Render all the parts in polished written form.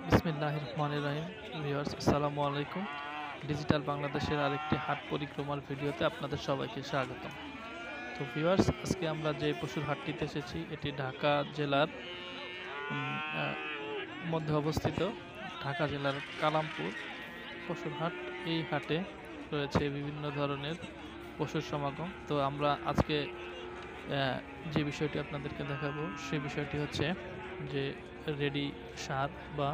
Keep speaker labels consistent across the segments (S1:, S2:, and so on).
S1: বিসমিল্লাহির রহমানির রহিম। ভিউয়ার্স, আসসালামু আলাইকুম। ডিজিটাল বাংলাদেশের আরেকটি হাট পরিক্রমার ভিডিওতে আপনাদের সবাইকে স্বাগতম। তো ভিউয়ার্স, আজকে আমরা যে পশুর হাটটিতে এসেছি এটি ঢাকা জেলার মধ্যে অবস্থিত। ঢাকা জেলার কালামপুর পশুর হাট। এই হাটে রয়েছে বিভিন্ন ধরনের পশুর সমাগম। তো আমরা আজকে যে বিষয়টি আপনাদেরকে দেখাবো সেই বিষয়টি হচ্ছে যে রেডি সার বা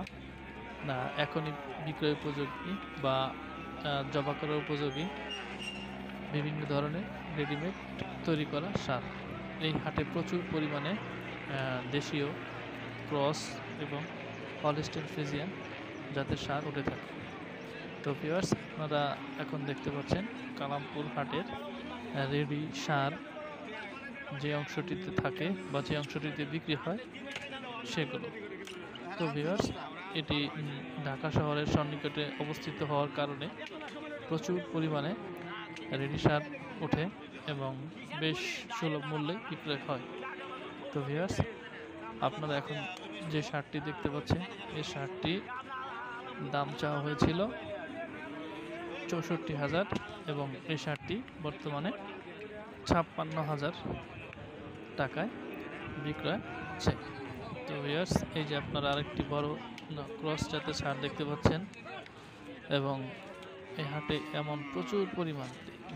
S1: এখনই বিক্রয় উপযোগী বা জবা করার উপযোগী বিভিন্ন ধরনের রেডিমেড তৈরি করা সার। এই হাটে প্রচুর পরিমাণে দেশীয় ক্রস এবং হলস্টাইন ফ্রিজিয়ান জাতের সার উঠে থাকে। তো ভিউয়ার্স, আপনারা এখন দেখতে পাচ্ছেন কালামপুর হাটের রেডি সার যে অংশটিতে থাকে বা যে অংশটিতে বিক্রি হয় সেগুলো। তো ভিউয়ার্স, এটি ঢাকা শহরের সন্নিকটে অবস্থিত হওয়ার কারণে প্রচুর পরিমাণে রেডি সার ওঠে এবং বেশ সুলভ মূল্যে বিক্রয় হয়। তো ভিউয়ার্স, আপনারা এখন যে শার্টটি দেখতে পাচ্ছেন এই শার্টটি দাম চাওয়া হয়েছিল ৬৪,০০০ এবং এই শার্টটি বর্তমানে ৫৬,০০০ টাকায় বিক্রয় হচ্ছে। তো ভিউয়ার্স, এই যে আপনারা আরেকটি বড় ক্রস জাতের সার দেখতে পাচ্ছেন এবং এই হাটে এমন প্রচুর পরিমাণ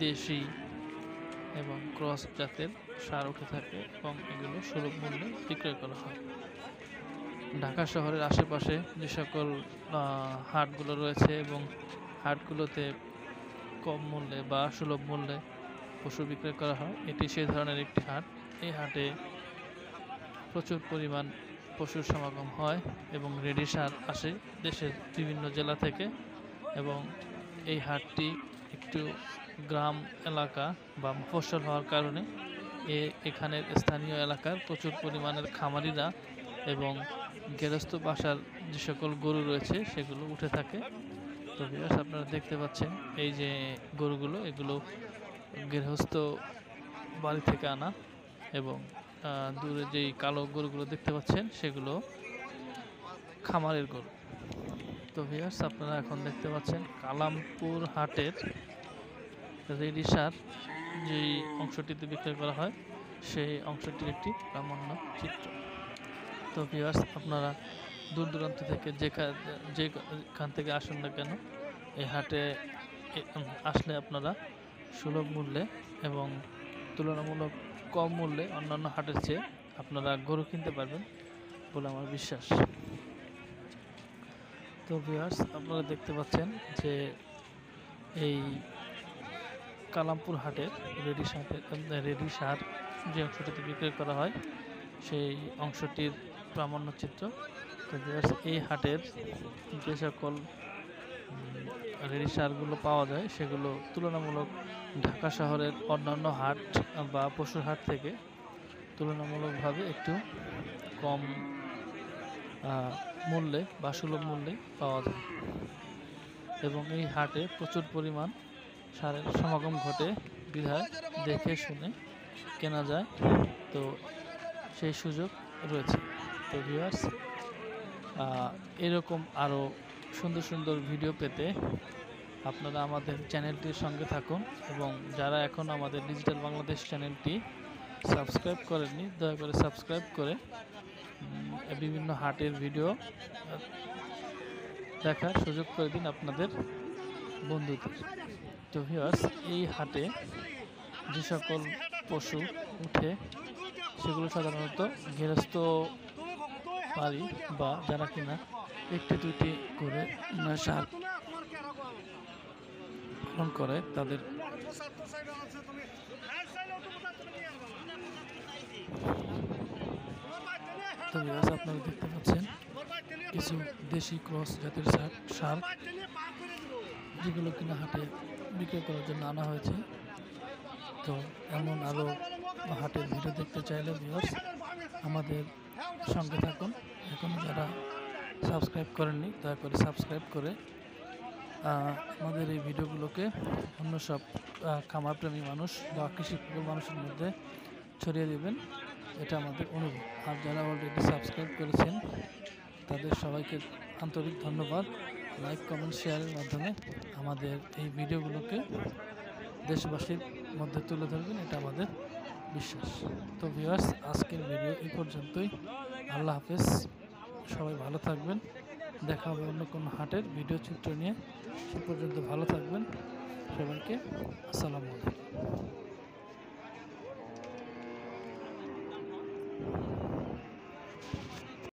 S1: দেশি এবং ক্রস জাতের সার উঠে থাকে এবং এগুলো সুলভ মূল্যে বিক্রয় করা হয়। ঢাকা শহরের আশেপাশে যে সকল হাটগুলো রয়েছে এবং হাটগুলোতে কম মূল্যে বা সুলভ মূল্যে পশু বিক্রয় করা হয়, এটি সেই ধরনের একটি হাট। এই হাটে প্রচুর পরিমাণ পশুর সমাগম হয় এবং রেডি সার আসে দেশের বিভিন্ন জেলা থেকে। এবং এই হাটটি একটু গ্রাম এলাকা বা মফস্বল হওয়ার কারণে এখানের স্থানীয় এলাকার প্রচুর পরিমাণের খামারিরা এবং গেরস্থ বাসার যে সকল গরু রয়েছে সেগুলো উঠে থাকে। তো ভিউয়ার্স, আপনারা দেখতে পাচ্ছেন এই যে গরুগুলো, এগুলো গৃহস্থ বাড়ি থেকে আনা এবং দূরে যেই কালো গরুগুলো দেখতে পাচ্ছেন সেগুলো খামারের গরু। তো ভিউয়ার্স, আপনারা এখন দেখতে পাচ্ছেন কালামপুর হাটের রেডি সার যেই অংশটিতে বিক্রয় করা হয় সেই অংশটির একটি প্রামাণ্য চিত্র। তো ভিউয়ার্স, আপনারা দূর দূরান্ত থেকে যেখান থেকে আসুন না কেন এই হাটে আসলে আপনারা সুলভ মূল্যে এবং তুলনামূলক কম মূল্যে অন্যান্য হাটের চেয়ে আপনারা গরু কিনতে পারবেন বলে আমার বিশ্বাস। তো ভিউয়ার্স, আপনারা দেখতে পাচ্ছেন যে এই কালামপুর হাটের রেডি সার যে অংশটিতে বিক্রয় করা হয় সেই অংশটির প্রামাণ্য চিত্র। তো ভিউয়ার্স, এই হাটের যে সকল রেডি সারগুলো পাওয়া যায় সেগুলো তুলনামূলক ঢাকা শহরের অন্যান্য হাট বা পশুর হাট থেকে তুলনামূলকভাবে একটু কম মূল্যে বা সুলভ মূল্যে পাওয়া যায় এবং এই হাটে প্রচুর পরিমাণ সারের সমাগম ঘটে বিধায় দেখে শুনে কেনা যায়। তো সেই সুযোগ রয়েছে। তো ভিউয়ার্স, এরকম আরও সুন্দর সুন্দর ভিডিও পেতে আপনারা আমাদের চ্যানেলটির সঙ্গে থাকুন এবং যারা এখন আমাদের ডিজিটাল বাংলাদেশ চ্যানেলটি সাবস্ক্রাইব করেননি দয়া করে সাবস্ক্রাইব করে বিভিন্ন হাটের ভিডিও দেখার সুযোগ করে দিন আপনাদের বন্ধুদের। তো ভিউয়ার্স, এই হাটে যে সকল পশু উঠে সেগুলো সাধারণত গৃহস্থ বাড়ি বা যারা কিনা একটি দুইটি করে সার পালন করে তাদের। তো ভিউয়ার্স, আপনারা দেখতে পাচ্ছেন কিছু দেশি ক্রস জাতের সার যেগুলো কিনা হাটে বিক্রয় করার জন্য আনা হয়েছে। তো এমন আরও হাটের ভিডিও দেখতে চাইলে ভিউয়ার্স আমাদের সঙ্গে থাকুন। এখনও যারা সাবস্ক্রাইব করেননি দয়া করে সাবস্ক্রাইব করে আমাদের এই ভিডিওগুলোকে অন্য সব খামারপ্রেমী মানুষ বা কৃষিপ্রিয় মানুষের মধ্যে ছড়িয়ে দেবেন, এটা আমাদের অনুরোধ। আর যারা অলরেডি সাবস্ক্রাইব করেছেন তাদের সবাইকে আন্তরিক ধন্যবাদ। লাইক, কমেন্ট, শেয়ারের মাধ্যমে আমাদের এই ভিডিওগুলোকে দেশবাসীর মধ্যে তুলে ধরবেন, এটা আমাদের বিশ্বাস। তো ভিউয়ার্স, আজকের ভিডিও এই পর্যন্তই। আল্লাহ হাফেজ, সবাই ভালো থাকবেন। দেখা হবে অন্য কোনো হাটের ভিডিও চিত্র নিয়ে। সে পর্যন্ত ভালো থাকবেন। সবাইকে আসসালামু আলাইকুম।